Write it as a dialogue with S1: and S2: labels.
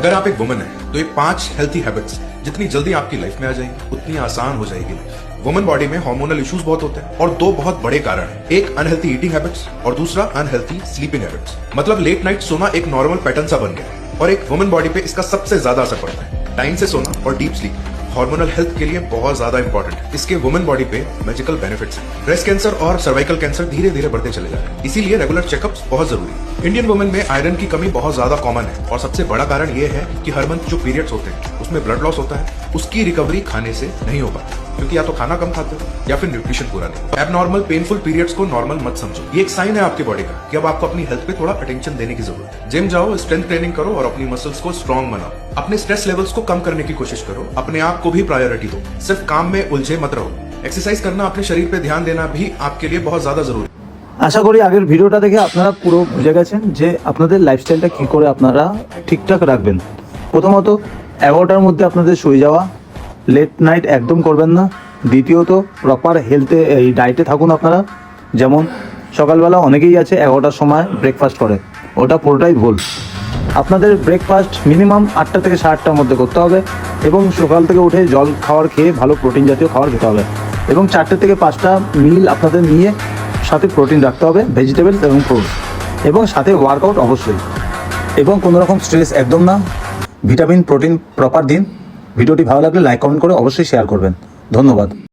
S1: अगर आप एक वुमन है तो ये 5 हेल्थी हैबिट्स जितनी जल्दी आपकी लाइफ में आ जाएंगी उतनी आसान हो जाएगी लाइफ। वुमन बॉडी में हार्मोनल इश्यूज बहुत होते हैं और 2 बहुत बड़े कारण हैं, एक अनहेल्थी ईटिंग हैबिट्स और दूसरा अनहेल्थी स्लीपिंग हैबिट्स। मतलब लेट नाइट सोना एक नॉर्मल पैटर्न सा बन गया और एक वुमन बॉडी पे इसका सबसे ज्यादा असर पड़ता है। टाइम से सोना और डीप स्लीप हार्मोनल हेल्थ के लिए बहुत ज्यादा इंपॉर्टेंट है। इसके वुमन बॉडी पे मैजिकल बेनिफिट्स हैं। ब्रेस्ट कैंसर और सर्वाइकल कैंसर धीरे धीरे बढ़ते चले जा रहे हैं, इसीलिए रेगुलर चेकअप्स बहुत जरूरी है। इंडियन वुमेन में आयरन की कमी बहुत ज्यादा कॉमन है और सबसे बड़ा कारण ये है कि हर मंथ जो पीरियड्स होते हैं उसमें ब्लड लॉस होता है, उसकी रिकवरी खाने से नहीं हो पाती क्योंकि या तो खाना कम खाते हो या फिर न्यूट्रिशन पूरा नहीं। एबनॉर्मल पेनफुल पीरियड्स को नॉर्मल मत समझो, ये एक साइन है आपकी बॉडी का कि अब आपको अपनी हेल्थ पे थोड़ा अटेंशन देने की जरूरत है। जिम जाओ, स्ट्रेंथ ट्रेनिंग करो और अपनी मसल्स को स्ट्रॉन्ग बनाओ। अपने स्ट्रेस लेवल्स को कम करने की कोशिश करो, अपने आप को भी प्रायोरिटी दो, सिर्फ काम में उलझे मत रहो। एक्सरसाइज करना, अपने शरीर पे ध्यान देना भी आपके लिए बहुत ज्यादा जरूरी है।
S2: আশা করি আগের ভিডিওটা দেখে আপনারা পুরো বুঝে গেছেন যে আপনাদের লাইফস্টাইলটা কী করে আপনারা ঠিকঠাক রাখবেন। প্রথমত 11টার মধ্যে আপনাদের শুয়ে যাওয়া, লেট নাইট একদম করবেন না। দ্বিতীয়ত প্রপার হেলথে এই ডায়েটে থাকুন আপনারা। যেমন সকালবেলা অনেকেই আছে 11টার সময় ব্রেকফাস্ট করে, ওটা পুরোটাই ভুল। আপনাদের ব্রেকফাস্ট মিনিমাম 8টা থেকে 8:30টার মধ্যে করতে হবে এবং সকাল থেকে উঠে জল খাবার খেয়ে ভালো প্রোটিন জাতীয় খাবার খেতে হবে এবং 4টে থেকে 5টা মিল আপনাদের নিয়ে সাথে প্রোটিন রাখতে হবে, ভেজিটেবলস এবং ফ্রুটস, এবং সাথে ওয়ার্কআউট অবশ্যই। এবং কোনো রকম স্ট্রেস একদম না, ভিটামিন প্রোটিন প্রপার দিন। ভিডিওটি ভালো লাগলে লাইক কমেন্ট করে অবশ্যই শেয়ার করবেন। ধন্যবাদ।